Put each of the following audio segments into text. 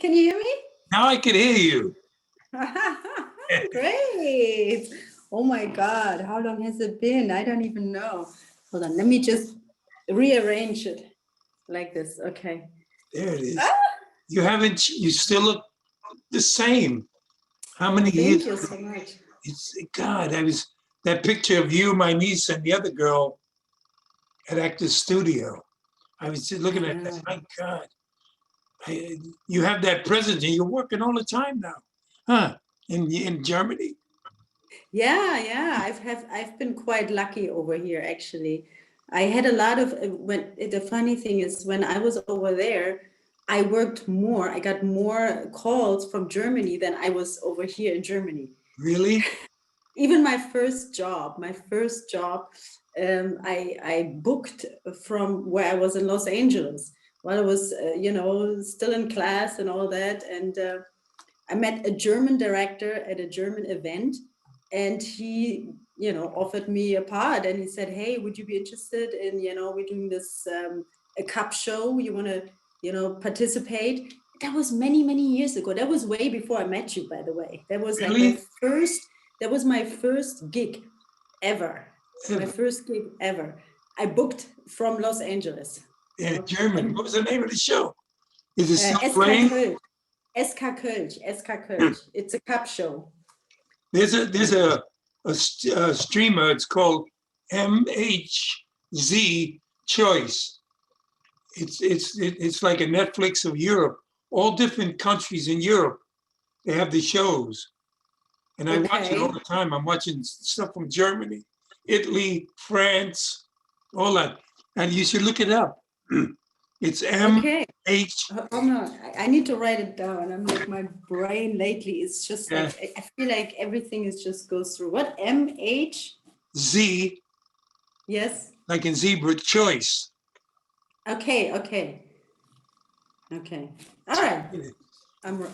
Can you hear me? Now I can hear you. Great. Oh my God. How long has it been? I don't even know. Hold on. Let me just rearrange it like this. Okay. There it is. You still look the same. How many Thank years? you so much. It's God. That picture of you, my niece, and the other girl at Actors Studio. I was just looking at that. My God. You have that presence and you're working all the time now. Huh? In Germany? Yeah. I've been quite lucky over here, actually. I had a lot of the funny thing is when I was over there, I worked more. I got more calls from Germany than I was over here in Germany. Really? Even my first job, I booked from where I was in Los Angeles while I was, still in class and all that. And I met a German director at a German event, and he, offered me a part, and he said, "Hey, would you be interested in, we're doing this a cup show? You want to, participate?" That was many, many years ago. That was way before I met you, by the way. That was like Really? that was my first gig ever. My first gig ever. I booked from Los Angeles. Yeah, German. What was the name of the show? Is it still SK playing? Kölsch. SK Kölsch. It's a cup show. There's a streamer. It's called MHZ Choice. It's like a Netflix of Europe. All different countries in Europe, they have the shows, and I watch it all the time. I'm watching stuff from Germany, Italy, France, all that, and you should look it up. It's MH. Oh no, I need to write it down. I'm like, my brain lately is just like, I feel like everything is just goes through. What? MH? Z. Yes. Like in zebra, choice. Okay. All right. Well,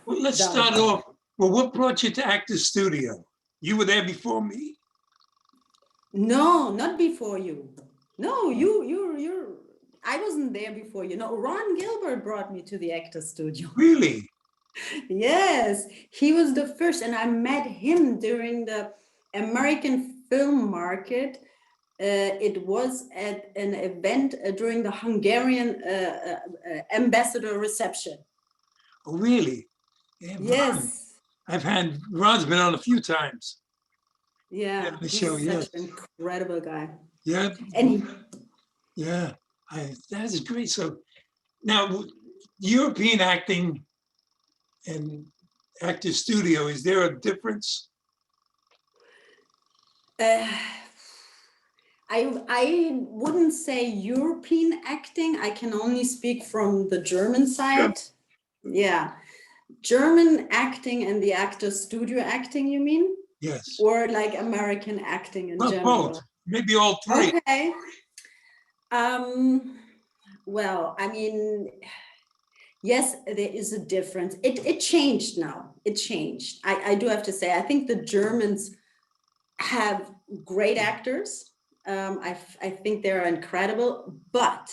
let's start off. Well, what brought you to Actors Studio? You were there before me? No, not before you. No, you're. I wasn't there before you. No, Ron Gilbert brought me to the Actors Studio. Really? Yes, he was the first, and I met him during the American Film Market. It was at an event during the Hungarian ambassador reception. Oh, really? Yeah, yes. Ron's been on a few times. Yeah, the he's show, such an incredible guy. Yeah. And that is great. So now, European acting and Actors Studio, is there a difference? I wouldn't say European acting. I can only speak from the German side. Yeah. German acting and the Actors Studio acting, you mean? Yes. Or like American acting in general? Both. Maybe all three. Okay. Well, I mean, yes, there is a difference. It changed now. It changed. I do have to say, I think the Germans have great actors. I think they're incredible, but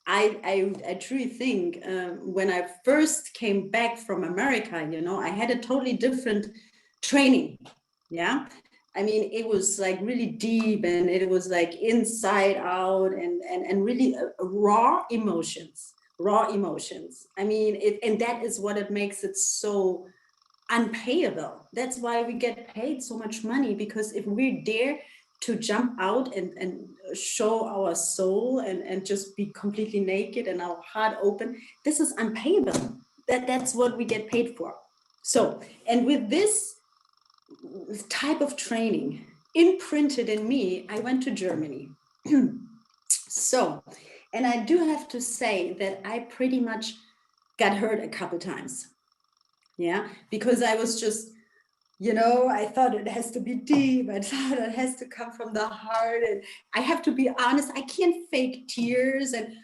I truly think when I first came back from America, I had a totally different training. Yeah. I mean, it was like really deep, and it was like inside out, and really raw emotions. I mean, and that is what it makes it so unpayable. That's why we get paid so much money, because if we dare to jump out and show our soul and just be completely naked and our heart open, this is unpayable. That's what we get paid for. So, and with this type of training imprinted in me, I went to Germany. So, and I do have to say that I pretty much got hurt a couple times. Yeah, because I was just, I thought it has to be deep. I thought it has to come from the heart. And I have to be honest, I can't fake tears. And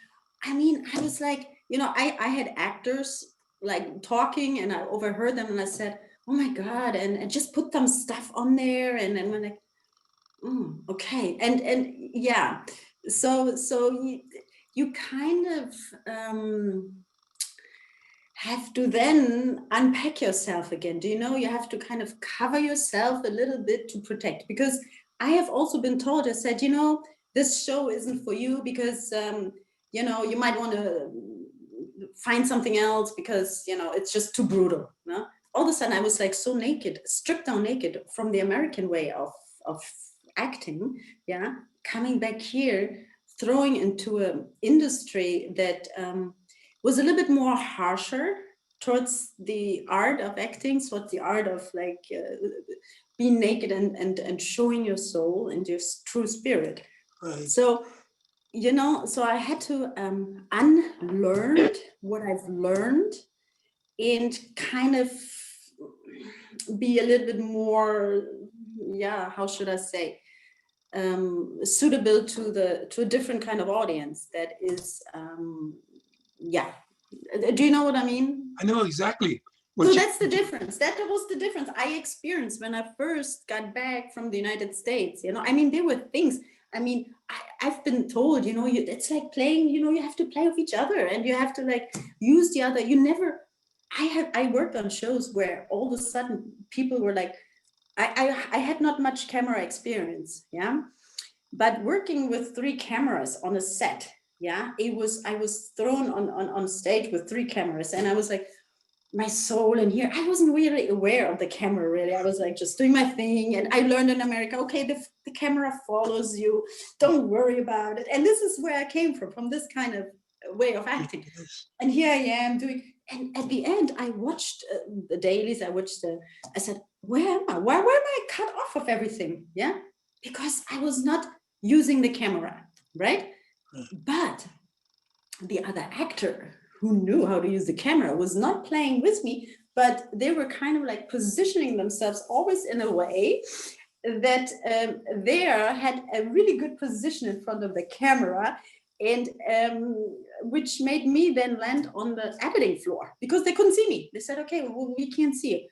I mean, I was like, I had actors like talking, and I overheard them, and I said, oh my God, and just put some stuff on there. And then when Okay, and yeah, so you kind of have to then unpack yourself again. Do you know, you have to kind of cover yourself a little bit to protect, because I have also been told, I said, you know, this show isn't for you because you know, you might want to find something else because, you know, it's just too brutal. No? All of a sudden I was like so naked, stripped down naked from the American way of acting, yeah, coming back here, throwing into an industry that was a little bit more harsher towards the art of acting, towards the art of like being naked and showing your soul and your true spirit. Right. So, you know, so I had to unlearn what I've learned and kind of be a little bit more, yeah, how should I say, suitable to a different kind of audience that is, yeah. Do you know what I mean? I know exactly. So that's the difference. That was the difference I experienced when I first got back from the United States. You know, I mean, there were things. I mean, I've been told, you know, it's like playing. You know, you have to play with each other, and you have to like use the other. You never. I worked on shows where all of a sudden people were like, I had not much camera experience, yeah, but working with 3 cameras on a set, yeah, I was thrown on stage with 3 cameras, and I was like, my soul in here. I wasn't really aware of the camera, really. I was like just doing my thing, and I learned in America, okay, the camera follows you, don't worry about it. And this is where I came from this kind of way of acting. And here I am doing, and at the end I watched the dailies, I said, where am I? Why am I cut off of everything? Yeah, because I was not using the camera, right? But the other actor who knew how to use the camera was not playing with me, but they were kind of like positioning themselves always in a way that there had a really good position in front of the camera, and which made me then land on the editing floor because they couldn't see me. They said, okay, well, we can't see it.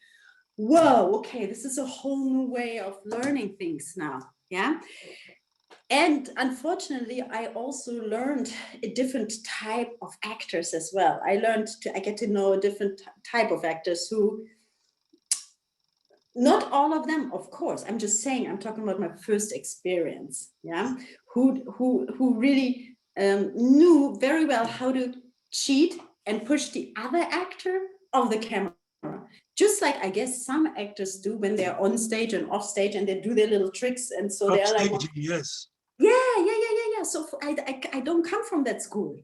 Whoa, okay, this is a whole new way of learning things now, yeah? And unfortunately, I also learned a different type of actors as well. I get to know a different type of actors who, not all of them, of course. I'm just saying, I'm talking about my first experience, yeah, who really knew very well how to cheat and push the other actor off the camera. Just like I guess some actors do when they're on stage and off stage, and they do their little tricks, and so they're like, yes. Yeah. So I don't come from that school.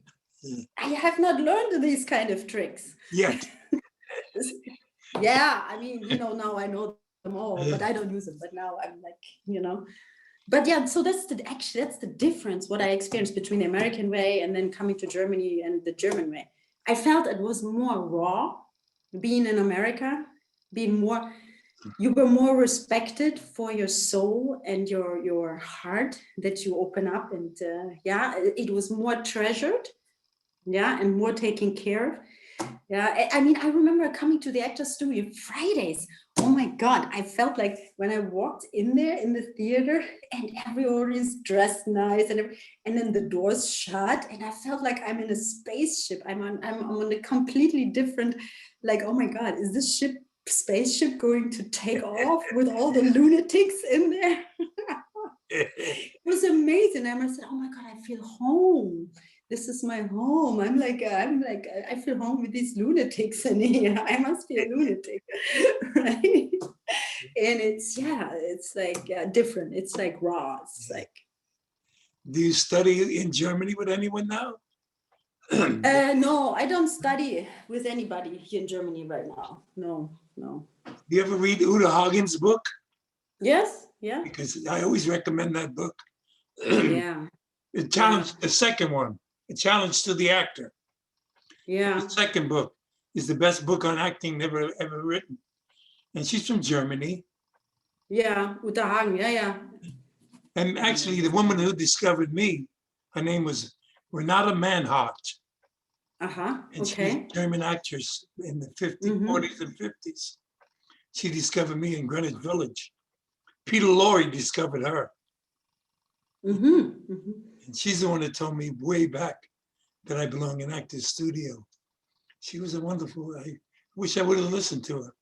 I have not learned these kind of tricks yet. Yeah, I mean, you know, now I know them all, but I don't use them. But now I'm like, you know, but yeah, so that's the difference, what I experienced between the American way and then coming to Germany and the German way. I felt it was more raw, being in America, you were more respected for your soul and your heart that you open up, and yeah, it was more treasured, yeah, and more taken care of. Yeah, I mean, I remember coming to the Actors Studio Fridays. Oh my God, I felt like when I walked in there in the theater and everyone is dressed nice, and then the doors shut, and I felt like I'm in a spaceship. I'm on a completely different, like, oh my God, is this spaceship going to take off with all the lunatics in there? It was amazing. I said, oh my God, I feel home. This is my home. I'm like, I feel home with these lunatics in here. I must be a lunatic, right? And it's like different. It's like raw. It's like. Do you study in Germany with anyone now? No, I don't study with anybody here in Germany right now. No. Do you ever read Uta Hagen's book? Yes, yeah. Because I always recommend that book. Yeah. The challenge, the second one, A Challenge to the Actor. Yeah. The second book is the best book on acting ever written. And she's from Germany. Yeah, Uta Hagen, yeah. And actually, the woman who discovered me, her name was Renate Manhart. Uh-huh, and she was a German actress in the 40s and 50s. She discovered me in Greenwich Village. Peter Lorre discovered her. And she's the one that told me way back that I belong in Actors Studio. She was a wonderful, I wish I would have listened to her.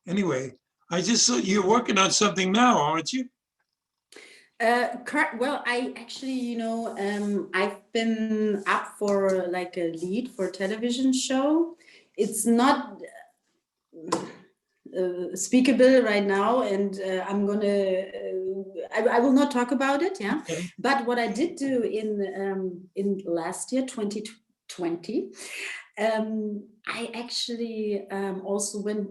Anyway, I just saw you're working on something now, aren't you? Well, I actually, I've been up for like a lead for a television show. It's not speakable right now, and I'm gonna I will not talk about it, yeah. Okay. But what I did do in last year 2020, I actually also went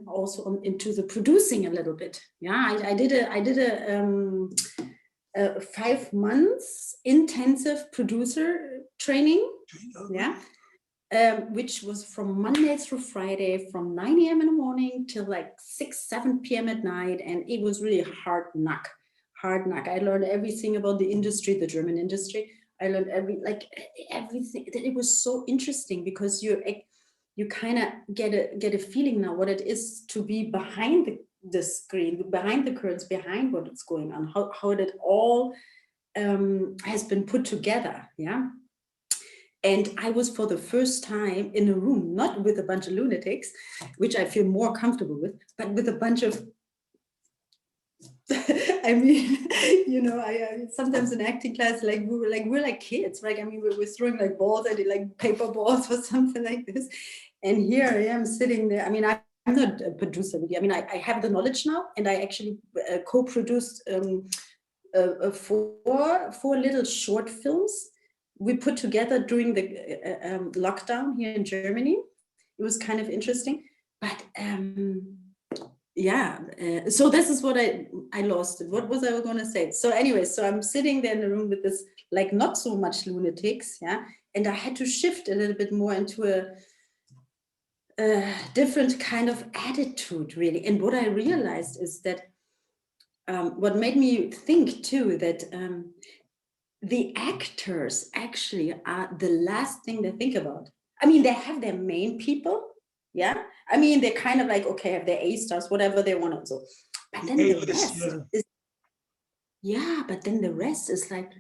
into the producing a little bit, yeah. I did a 5 months intensive producer training, yeah. Which was from Monday through Friday, from 9 a.m. in the morning till like 6, 7 p.m. at night. And it was really hard knock. I learned everything about the industry, the German industry. I learned everything. It was so interesting because you kind of get a feeling now what it is to be behind the screen, behind the curtains, behind what is going on, how it all has been put together, yeah. And I was for the first time in a room, not with a bunch of lunatics, which I feel more comfortable with, but with a bunch of, I mean, I sometimes in acting class, like we're like kids, right? I mean, we're throwing like balls at it, like paper balls or something like this. And here I am sitting there. I mean, I'm not a producer. I mean, I have the knowledge now, and I actually co-produced four little short films we put together during the lockdown here in Germany. It was kind of interesting, but so this is what I lost. What was I going to say? So anyway, so I'm sitting there in the room with this, like, not so much lunatics, yeah, and I had to shift a little bit more into a different kind of attitude, really. And what I realized is that what made me think too that the actors actually are the last thing they think about. I mean, they have their main people, yeah. I mean, they're kind of like, okay, have their A stars, whatever they want to do. But then the rest is, yeah, but then the rest is like,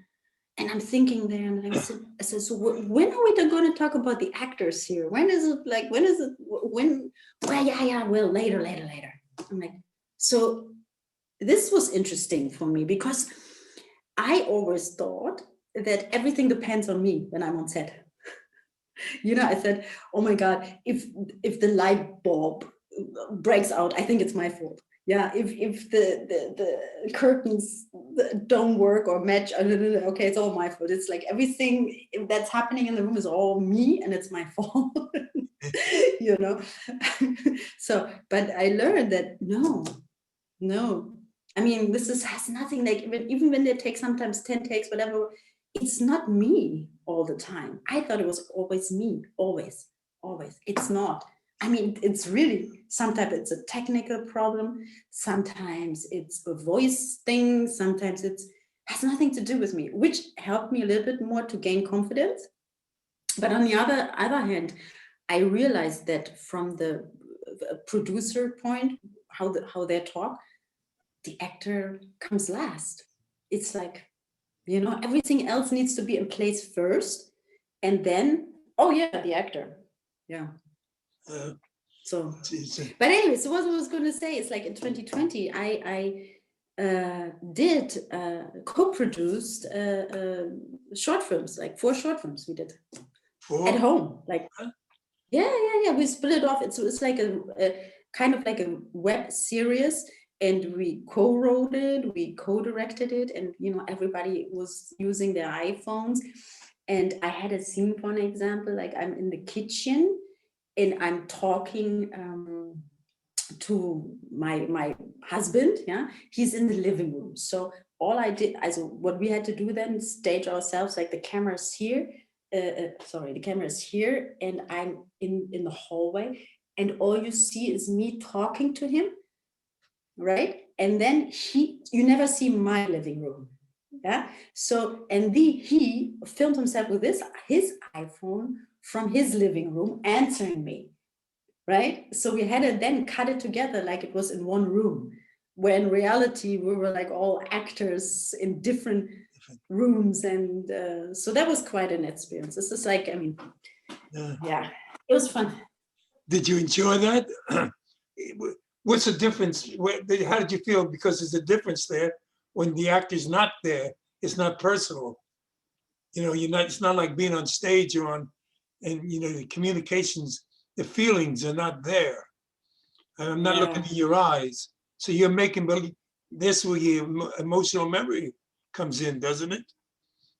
and I'm thinking there, and I said, so when are we going to talk about the actors here? When is it like, well, yeah, well, later. I'm like, so this was interesting for me because I always thought that everything depends on me when I'm on set. I said, oh my God, if the light bulb breaks out, I think it's my fault. Yeah, if the curtains don't work or match, okay, it's all my fault. It's like everything that's happening in the room is all me and it's my fault. So, but I learned that no. I mean, has nothing, like, even when they take sometimes 10 takes, whatever, it's not me all the time. I thought it was always me, always. It's not. I mean, it's really, sometimes it's a technical problem. Sometimes it's a voice thing. Sometimes has nothing to do with me, which helped me a little bit more to gain confidence. But on the other hand, I realized that from the producer point, how they talk, the actor comes last. It's like, everything else needs to be in place first, and then, oh yeah, the actor. Yeah. So, but anyway, so what I was going to say is, like, in 2020, I did co-produced short films, like 4 short films we did at home, like, yeah, we split it off. It's like a kind of like a web series, and we co-wrote it, we co-directed it, and everybody was using their iPhones. And I had a scene, for an example, like I'm in the kitchen and I'm talking to my husband, yeah, he's in the living room. So all I did, what we had to do then, stage ourselves, like the camera's here, the camera is here, and I'm in the hallway, and all you see is me talking to him, right? And then you never see my living room, yeah. So, and he filmed himself with his iPhone from his living room answering me, right? So we had to then cut it together like it was in one room, where in reality we were like all actors in different rooms, and so that was quite an experience. This is like, I mean, yeah, it was fun. Did you enjoy that? What's the difference? How did you feel? Because there's a difference there when the actor's not there. It's not personal. You know, you're not. It's not like being on stage or on, and you know, the communications, the feelings are not there. I'm not looking in your eyes, so you're making believe. This where your emotional memory comes in, doesn't it?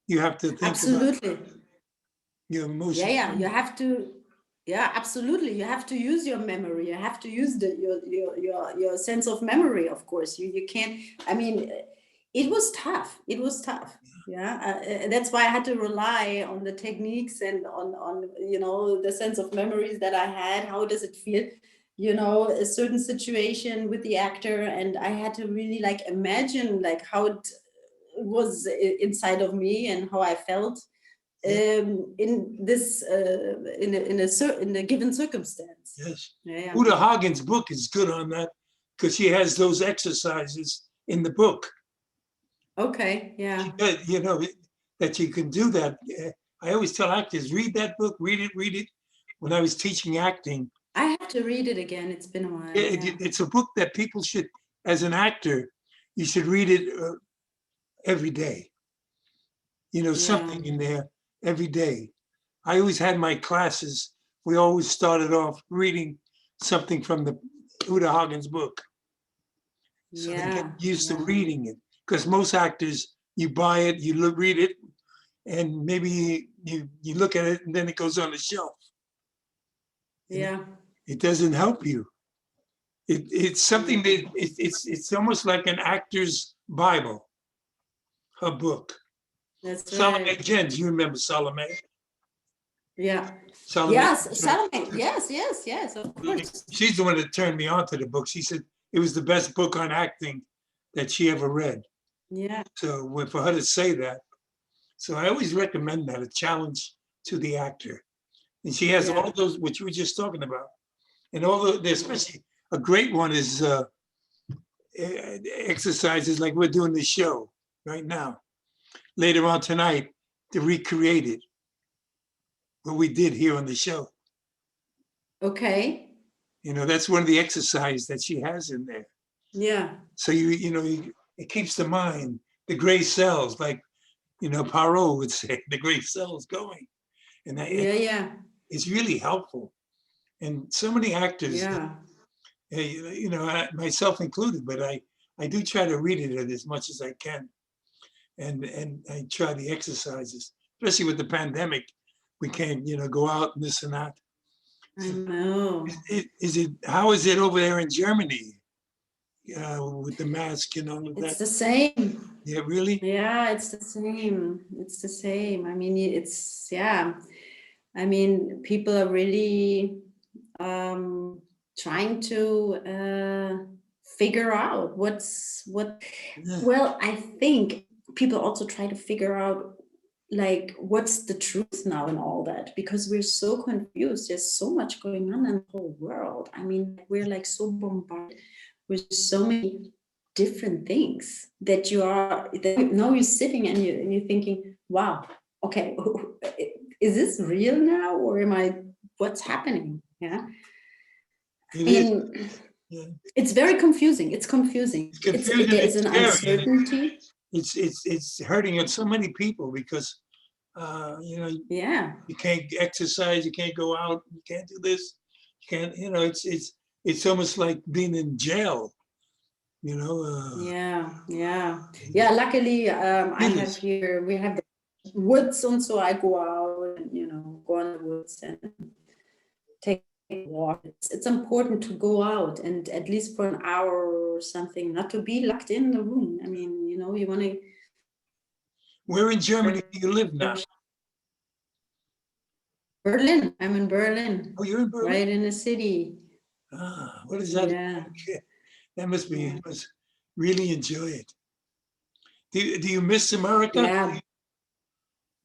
You have to think Absolutely. about your emotions. Yeah, you have to. Yeah, absolutely. You have to use your memory. You have to use your sense of memory. Of course, you can't. I mean, it was tough. It was tough. Yeah, that's why I had to rely on the techniques and on you know, the sense of memories that I had. How does it feel? You know, a certain situation with the actor, and I had to really like imagine like how it was inside of me and how I felt in this in a given circumstance. Yes. Yeah. Uta Hagen's book is good on that because she has those exercises in the book. Okay. Yeah. You know, that you can do that. I always tell actors, read that book, read it. When I was teaching acting, I have to read it again. It's been a while. it's a book that people should, as an actor, you should read it every day. You know, something in there every day. I always had my classes. We always started off reading something from the Uta Hagen's book. So they get used to reading it. Because most actors, you buy it, you read it, and maybe you look at it and then it goes on the shelf. Yeah. It doesn't help you. It's something that it's almost like an actor's Bible, her book. That's Salome right. Jens, you remember Salome? Yeah. Salome. Yes, Salome. Yes, of course. She's the one that turned me on to the book. She said it was the best book on acting that she ever read. Yeah. So for her to say that, so I always recommend that, a challenge to the actor. And she has all those, which you were just talking about. And all the, especially a great one is exercises like we're doing this show right now. Later on tonight, to recreate it, what we did here on the show. Okay. You know, that's one of the exercises that she has in there. Yeah. So it keeps the mind, the gray cells, like, you know, Poirot would say, the gray cells going. And that, it's really helpful. And so many actors, you know, myself included, but I do try to read it as much as I can. And I try the exercises, especially with the pandemic. We can't, you know, go out and this and that. I know. How is it over there in Germany with the mask and all of that? It's the same. Yeah, really? Yeah, it's the same. It's the same. I mean, it's, I mean, people are really trying to figure out what. Well, I think people also try to figure out like what's the truth now and all that, because we're so confused. There's so much going on in the whole world. I mean, we're like so bombarded with so many different things that now you're sitting and you're thinking, wow, okay, is this real now, or what's happening? Yeah. It's very confusing. It's confusing. It's confusing. There's an uncertainty. It's hurting so many people because you know, you can't exercise, you can't go out, you can't do this, you can't, you know, it's almost like being in jail, you know. Luckily, we have the woods, and so I go out and, you know, go on the woods and take a walk. It's important to go out, and at least for an hour or something, not to be locked in the room. I mean, you know, you want to. Where in Germany do you live now? Berlin. I'm in Berlin. Oh, you're in Berlin? Right in the city. Ah, what is that? Yeah. That must be, you must really enjoy it. Do you miss America? Yeah.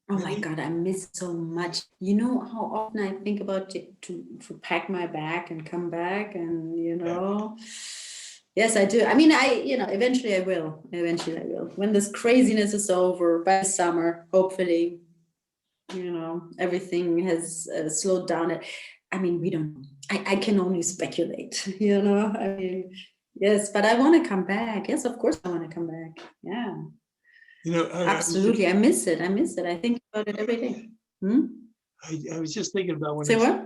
Oh my God, I miss so much. You know how often I think about to pack my bag and come back, and you know, Yes, I do. I mean, eventually I will. Eventually I will. When this craziness is over by summer, hopefully, everything has slowed down. I mean, we don't know. I can only speculate, I mean, yes, but I want to come back. Yes, of course I want to come back. Yeah, absolutely. I miss it. I think about it every day. I was just thinking about Say what?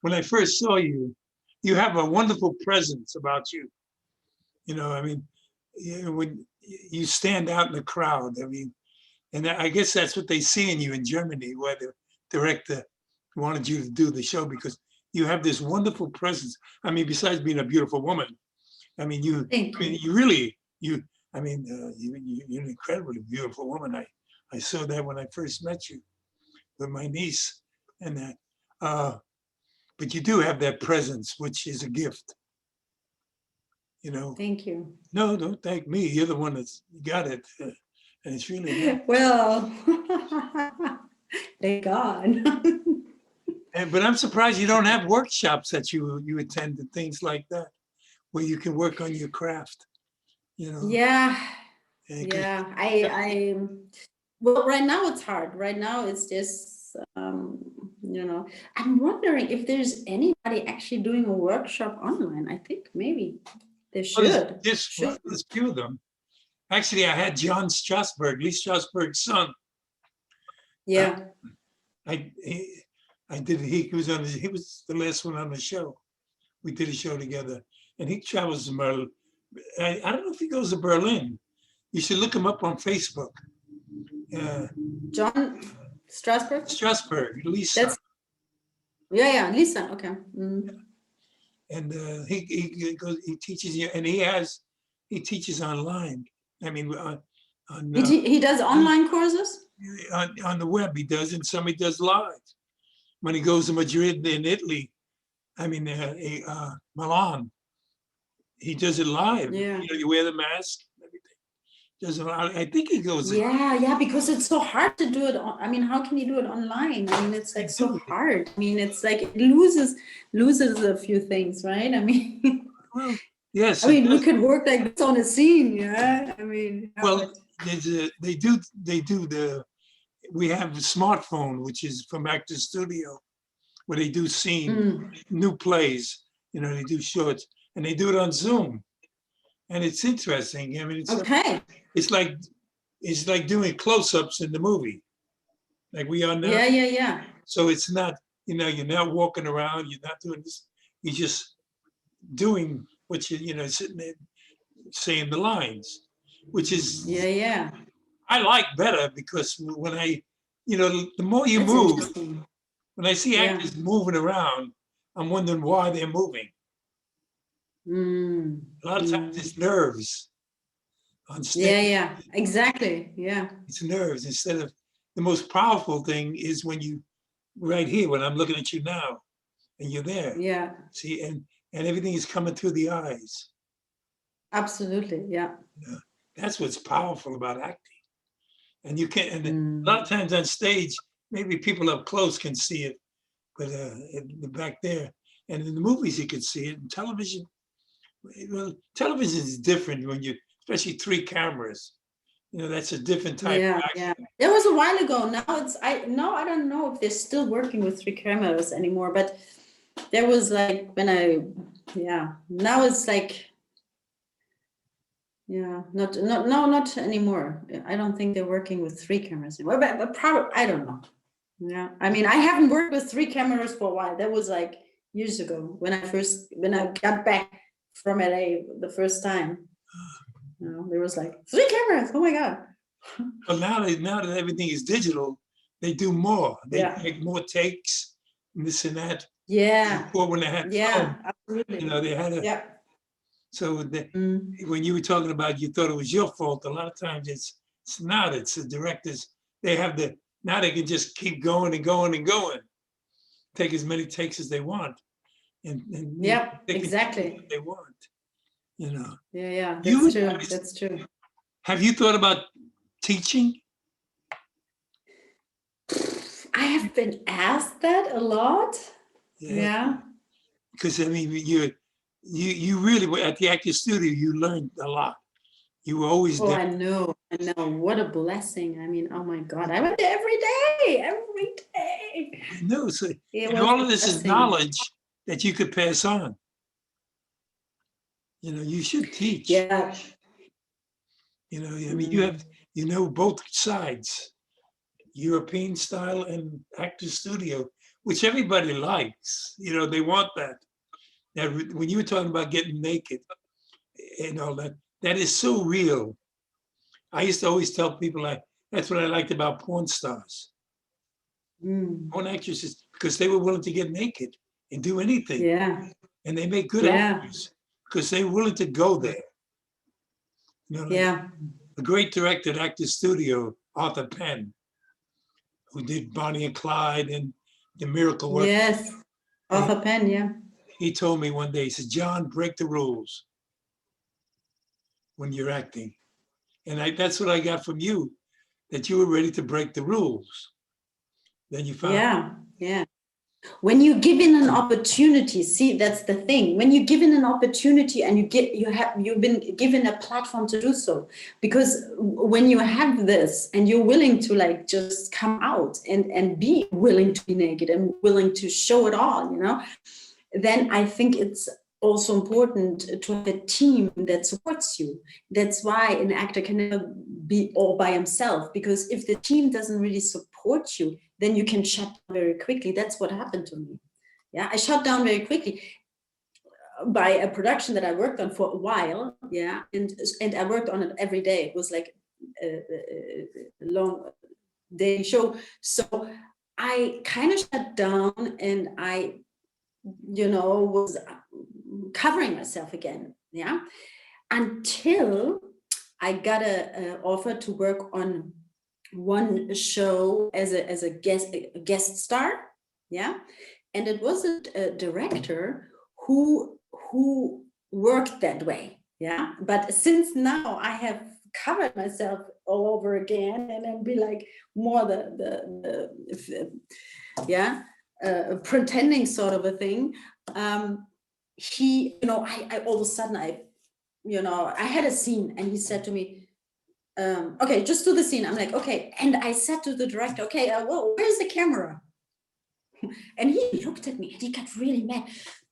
when I first saw you, you have a wonderful presence about you. I mean, when you stand out in the crowd, I mean, and I guess that's what they see in you in Germany, where the director wanted you to do the show, because you have this wonderful presence. I mean, besides being a beautiful woman, I mean, you're an incredibly beautiful woman. I saw that when I first met you with my niece, and that. But you do have that presence, which is a gift. Thank you. No, don't thank me. You're the one that's got it, and it's really nice. Well, thank God. But I'm surprised you don't have workshops that you attend and things like that, where you can work on your craft. Yeah. Well, right now it's hard. Right now it's just, I'm wondering if there's anybody actually doing a workshop online. I think maybe they should. There's few of them. Actually, I had John Strasberg, Lee Strasberg's son. Yeah. I did. He was the last one on the show. We did a show together, and he travels to Berlin. I don't know if he goes to Berlin. You should look him up on Facebook. John Strasberg? Strasberg, Lisa. Yeah, Lisa. Okay. And he teaches you, and he teaches online. I mean, he does online courses on the web. He does, and some he does live. When he goes to Madrid in Italy, I mean Milan, he does it live. Yeah. You wear the mask. I think he goes. Yeah, because it's so hard to do it. I mean, how can you do it online? I mean, it's like so hard. I mean, it's like it loses a few things, right? I mean, well, yes. I mean, we could work like this on a scene, yeah. I mean, well, they do we have a smartphone, which is from Actors Studio, where they do new plays. They do shorts, and they do it on Zoom, and it's interesting. I mean, it's like doing close-ups in the movie, like we are now. Yeah. So it's not, you're not walking around, you're not doing this, you're just doing what sitting there saying the lines, which is I like better, because when the more you move, when I see actors moving around, I'm wondering why they're moving. A lot of times it's nerves on stage. Yeah, exactly. Yeah. It's nerves instead of the most powerful thing is when you right here, when I'm looking at you now and you're there. Yeah. See, and everything is coming through the eyes. Absolutely. Yeah. That's what's powerful about acting. And you can't, and a lot of times on stage, maybe people up close can see it, but back there, and in the movies you can see it. In television, well, television is different when especially 3 cameras. That's a different type of action. Yeah. That was a while ago. Now I don't know if they're still working with 3 cameras anymore, but there was like now it's like, not anymore. I don't think they're working with 3 cameras anymore, but probably, I don't know. Yeah. I mean, I haven't worked with 3 cameras for a while. That was like years ago when I got back from LA the first time. There was like 3 cameras. Oh my God. Well, now that everything is digital, they do more. They make more takes and this and that. Yeah. Before, when they had film, absolutely. they had a. So when you were talking about you thought it was your fault, a lot of times it's not. It's the directors. Now they can just keep going and going and going. Take as many takes as they want. And exactly. They want. Yeah. That's true. Have you thought about teaching? I have been asked that a lot. Yeah. Because I mean, you really were at the acting studio, you learned a lot. You were always Oh, there. I know. What a blessing. I mean, oh my God, I went there every day, every day. I know. So, It and was all a of this is blessing. knowledge that you could pass on. You know, you should teach. Yeah. You know, I mean, you know both sides, European style and actor studio, which everybody likes. You know, they want that. Now, when you were talking about getting naked and all that, that is so real. I used to always tell people that's what I liked about porn stars, porn actresses, because they were willing to get naked and do anything. Yeah. And they make good Yeah. actors because they're willing to go there. You know, Yeah. a great director at Actors Studio, Arthur Penn, who did Bonnie and Clyde and The Miracle Worker. Yes. Arthur Penn, yeah. He told me one day, he said, John, break the rules when you're acting. And that's what I got from you, that you were ready to break the rules. Then you found. Yeah, yeah. When you give in an opportunity, see, that's the thing. When you give in an opportunity and you've been given a platform to do so, because when you have this and you're willing to like just come out and be willing to be naked and willing to show it all, you know, then I think it's also important to have a team that supports you. That's why an actor can never be all by himself, because if the team doesn't really support you, then you can shut down very quickly. That's what happened to me. Yeah, I shut down very quickly by a production that I worked on for a while. Yeah, and I worked on it every day. It was like a long day show. So I kind of shut down, and I, you know, was covering myself again. Yeah, until I got a offer to work on one show as a guest star. Yeah, and it was a director who worked that way. Yeah, but since now I have covered myself all over again and then be like more the yeah, pretending sort of a thing. He, you know, I all of a sudden I had a scene and he said to me, okay, just do the scene. I'm like, okay. And I said to the director, okay, well, where's the camera? And he looked at me and he got really mad.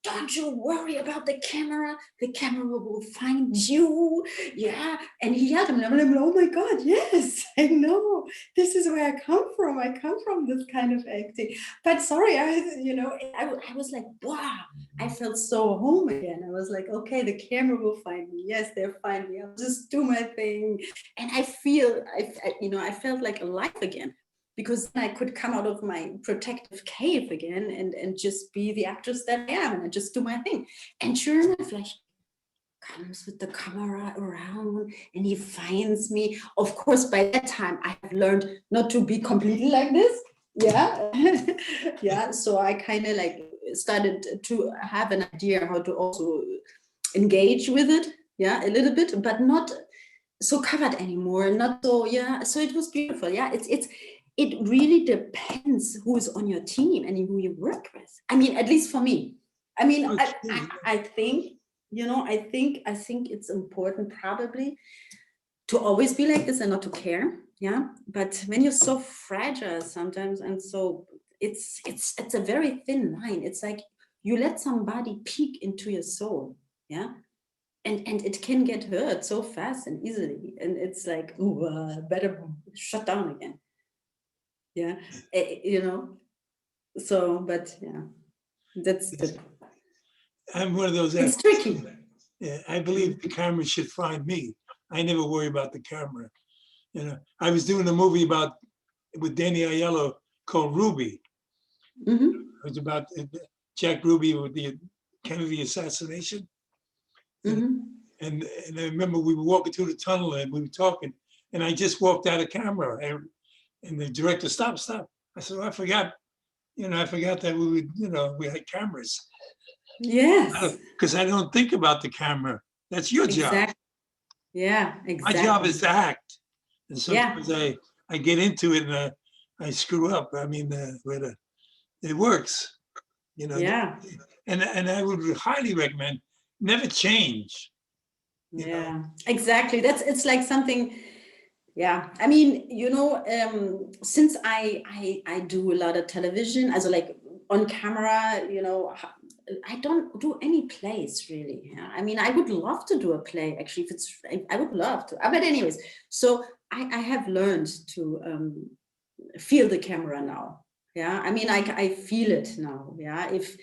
Don't you worry about the camera. The camera will find you. Yeah. And he yelled at me. I'm like, oh my God, yes, I know. This is where I come from. I come from this kind of acting. But sorry, I was like, wow. I felt so home again. I was like, okay, the camera will find me. Yes, they'll find me. I'll just do my thing. And I felt like alive again, because then I could come out of my protective cave again and just be the actress that I am and just do my thing. And sure enough, like, comes with the camera around and he finds me. Of course, by that time, I have learned not to be completely like this. Yeah. Yeah. So I kind of like started to have an idea how to also engage with it. Yeah, a little bit, but not so covered anymore. Not so, yeah. So it was beautiful. Yeah. It really depends who's on your team and who you work with. I mean, at least for me. I mean, I think, I think it's important probably to always be like this and not to care. Yeah. But when you're so fragile sometimes, and so it's a very thin line. It's like you let somebody peek into your soul. Yeah. And it can get hurt so fast and easily. And it's like, better shut down again. Yeah, so, but yeah, I'm one of those. It's tricky. Yeah, I believe the camera should find me. I never worry about the camera. I was doing a movie with Danny Aiello called Ruby. Mm-hmm. It was about Jack Ruby with the Kennedy assassination. Mm-hmm. And I remember we were walking through the tunnel and we were talking, and I just walked out of camera. And the director, stop. I said, well, I forgot that we had cameras. Yes. Because I don't think about the camera. That's your job. Yeah, exactly. My job is to act. And sometimes I get into it and I screw up. I mean, it works, Yeah. And I would highly recommend never change. You know? Yeah, exactly. It's like something. Yeah, I mean, since I do a lot of television, also like on camera, I don't do any plays really. Yeah? I mean, I would love to do a play actually. If it's, I would love to. But anyways, so I have learned to feel the camera now. Yeah, I mean, I feel it now. Yeah, if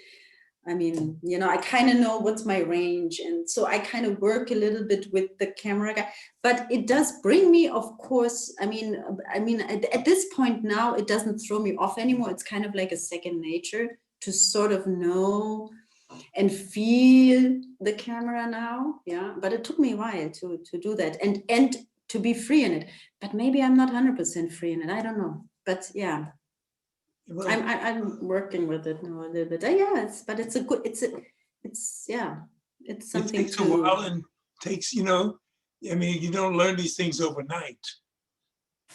I mean, I kind of know what's my range. And so I kind of work a little bit with the camera guy, but it does bring me, of course, I mean, at this point now, it doesn't throw me off anymore. It's kind of like a second nature to sort of know and feel the camera now. Yeah. But it took me a while to do that and to be free in it. But maybe I'm not 100% free in it. I don't know. But yeah. Well, I'm working with it now a little bit. Yeah, but it's a good. It's yeah. It's something. It takes a while and takes, I mean, you don't learn these things overnight.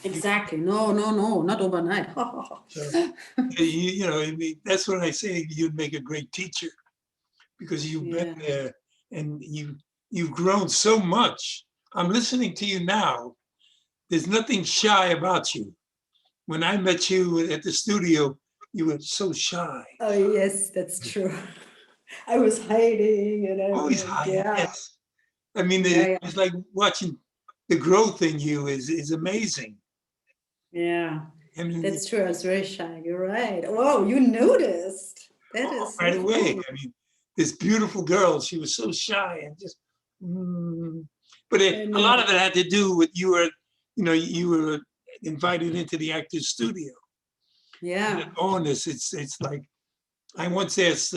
Exactly. No, not overnight. So, I mean, that's what I say. You'd make a great teacher because you've been there and you've grown so much. I'm listening to you now. There's nothing shy about you. When I met you at the studio, you were so shy. Oh, yes, that's true. I was hiding and always hiding. Yes. I mean, it's like watching the growth in you is amazing. Yeah, I mean, that's true. I was very shy. You're right. Oh, you noticed. That is so right away. cool. I mean, this beautiful girl, she was so shy and just, but a lot of it had to do with you were invited into the actor's studio. Yeah. On this, it's like, I once asked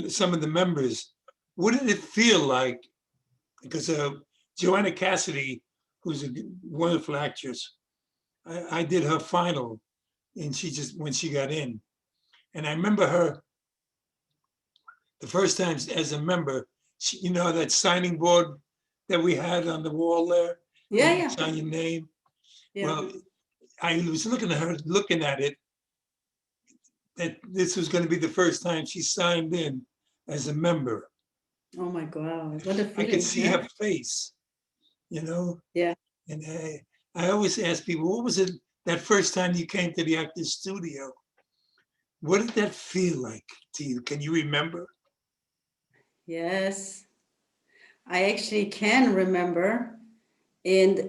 some of the members, what did it feel like? Because Joanna Cassidy, who's a wonderful actress, I did her final, and when she got in, and I remember her the first time as a member, that signing board that we had on the wall there. Yeah. Sign your name. Yeah. Well, I was looking at it, that this was going to be the first time she signed in as a member. Oh my God, what a feeling. I could see her face, Yeah. And I always ask people, what was it that first time you came to the actor's studio? What did that feel like to you? Can you remember? Yes, I actually can remember. And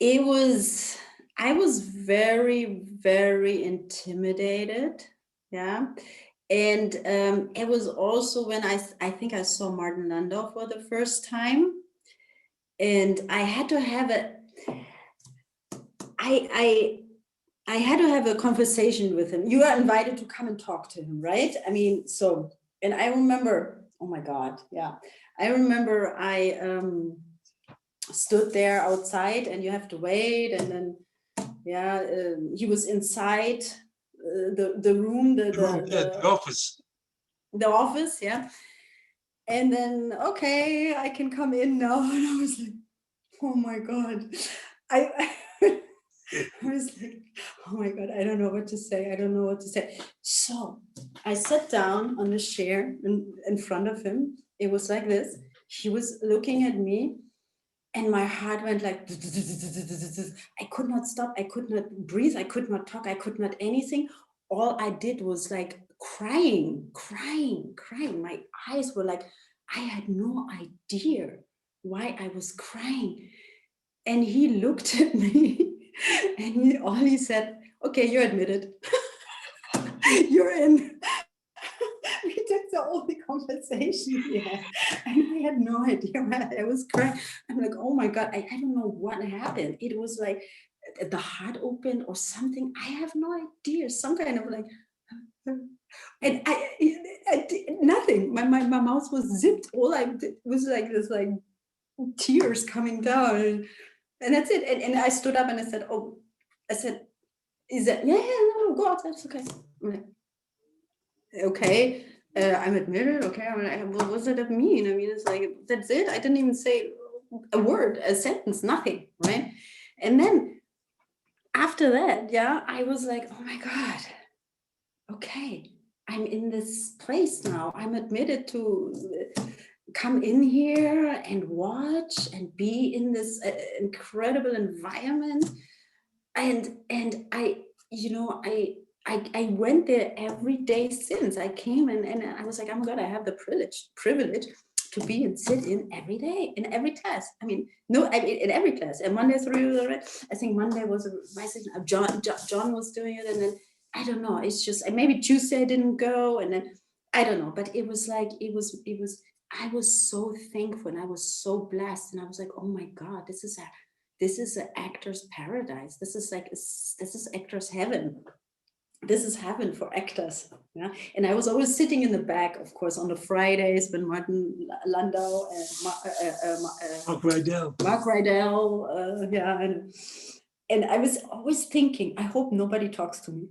I was very, very intimidated. Yeah. And it was also when I think I saw Martin Landau for the first time. And I had to have I had to have a conversation with him. You are invited to come and talk to him, right? I mean, and I remember, oh my God, yeah. I remember I stood there outside and you have to wait. And then, he was inside the room, the office. The office, yeah. And then, okay, I can come in now. And I was like, oh my God. I was like, oh my God, I don't know what to say. So I sat down on the chair in front of him. It was like this. He was looking at me and my heart went like, I could not stop. I could not breathe. I could not talk. I could not anything. All I did was like crying. My eyes were like, I had no idea why I was crying. And he looked at me and all he said, okay, you're admitted. You're in. We took the only conversation we had. And I had no idea why I was crying. I'm like, oh my God, I don't know what happened. It was like the heart opened or something. I have no idea. Some kind of like, and I did nothing. My mouth was zipped. All I did was like this, like tears coming down. And that's it. And I stood up and I said, is that, yeah, no, go outside, it's okay. I'm like, okay, I'm admitted, okay. I'm like, what does that mean? I mean, it's like, that's it. I didn't even say a word, a sentence, nothing, right? And then after that, I was like, oh my God, okay. I'm in this place now. I'm admitted to come in here and watch and be in this incredible environment. And I, you know, I went there every day since I came, and I was like, I'm gonna have the privilege to be and sit in every day, in every class. I mean, no, I mean, in every class. And Monday through, I think Monday was my section. John was doing it, and then I don't know. It's just maybe Tuesday I didn't go, and then I don't know. But it was like it was. I was so thankful, and I was so blessed, and I was like, oh my God, this is an actor's paradise. This is actor's heaven. This is heaven for actors. Yeah. And I was always sitting in the back, of course, on the Fridays when Martin Landau and Mark Rydell. Yeah. And I was always thinking, I hope nobody talks to me.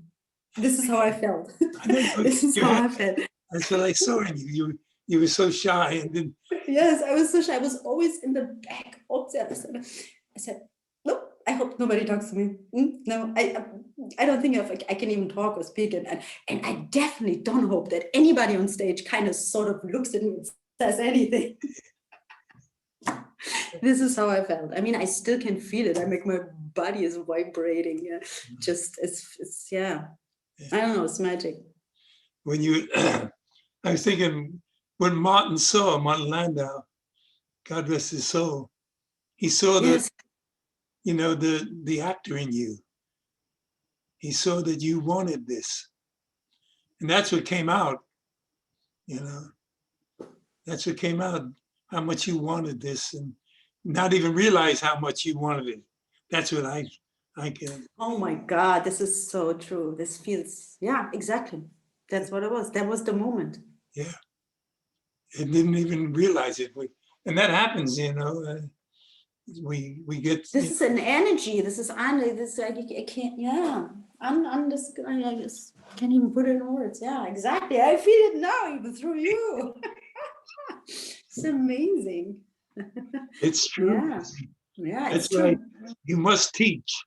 This is how I felt. This is how I felt. That's what I saw in you. You were so shy, and then yes, I was so shy. I was always in the back. I said, no, I hope nobody talks to me. No, I don't think I can even talk or speak, and I definitely don't hope that anybody on stage kind of sort of looks at me and says anything. This is how I felt. I mean, I still can feel it. My body is vibrating. Yeah, just it's yeah. I don't know. It's magic. When you, I was thinking when Martin Landau, God rest his soul, he saw Yes. the actor in you. He saw that you wanted this, and that's what came out. That's what came out. How much you wanted this, and not even realize how much you wanted it. That's what I get. Oh my God, this is so true. This feels, yeah, exactly. That's what it was. That was the moment. Yeah. It didn't even realize it. And that happens, we get. This is an energy. This is this. I can't. Yeah. I just can't even put it in words. Yeah, exactly. I feel it now, even through you. It's amazing. It's true. Yeah. Yeah. That's it's true. right. You must teach.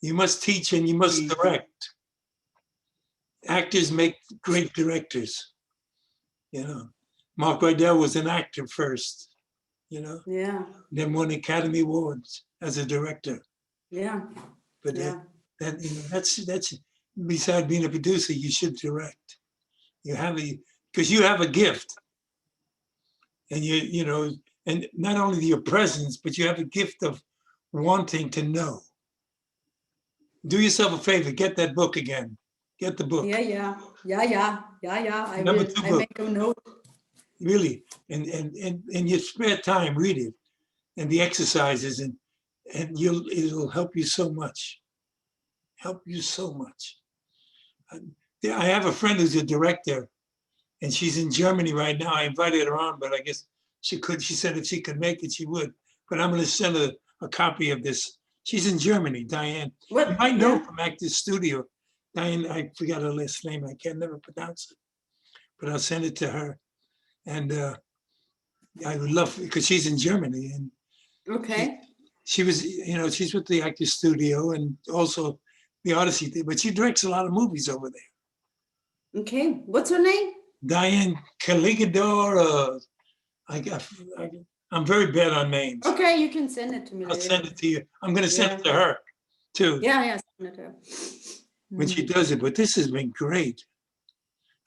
You must teach, and you must direct. Actors make great directors. Mark Rydell was an actor first. Yeah. Then won Academy Awards as a director. Yeah. But that's beside being a producer, you should direct. Because you have a gift, and and not only your presence, but you have a gift of wanting to know. Do yourself a favor, get that book again. Get the book. Yeah. I Number will. 2 I book. make a note. Really, and in your spare time, read it, and the exercises, and it'll help you so much. Help you so much. I have a friend who's a director, and she's in Germany right now. I invited her on, but I guess she could. She said if she could make it, she would. But I'm going to send her a copy of this. She's in Germany, Diane. What? You might know from Actors Studio. Diane, I forgot her last name. I can never pronounce it, but I'll send it to her. And I would love, because she's in Germany, and Okay. she was, she's with the Actors Studio and also the Odyssey thing, but she directs a lot of movies over there. Okay. What's her name? Diane Caligadora. I'm very bad on names. Okay, you can send it to me. I'll send it to you. I'm going to send it to her too. Yeah, send it to her. When she does it, but this has been great.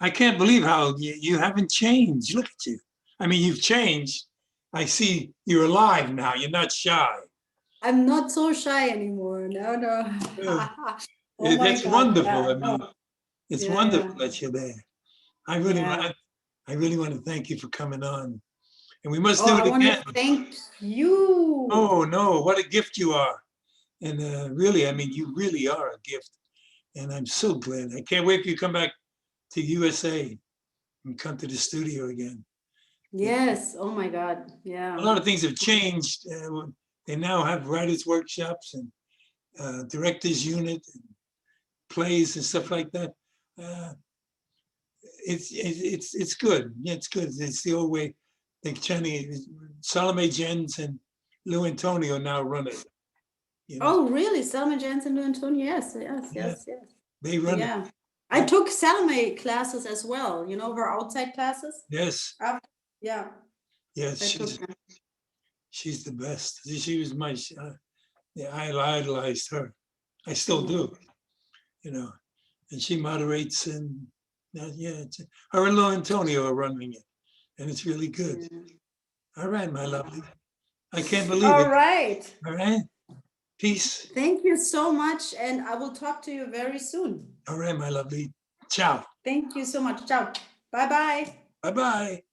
I can't believe how you haven't changed. Look at you. I mean, you've changed. I see you're alive now. You're not shy. I'm not so shy anymore. No. Oh that's God, wonderful. Yeah, I mean, it's wonderful that you're there. I really want to thank you for coming on. And we must do it again. Thank you. Oh, no, what a gift you are. And really, I mean, you really are a gift. And I'm so glad. I can't wait for you to come back to USA and come to the studio again. Yes. Oh my God. Yeah. A lot of things have changed. They now have writers' workshops and directors' unit and plays and stuff like that. It's good. Yeah, it's good. It's the old way. Salome Jens and Lou Antonio now run it. Oh, really? Salome Jens and Lou Antonio? Yes. They run it. I took Salome classes as well, you know, her outside classes. Yes, Yeah, yes, I took them. she's the best. She was my, yeah, I idolized her. I still do, you know, and she moderates and yeah, her and Lo Antonio are running it, and it's really good. Yeah. All right, my lovely. I can't believe All it. right. All right. Peace. Thank you so much, and I will talk to you very soon. All right, my lovely. Ciao. Thank you so much. Ciao. Bye-bye. Bye-bye.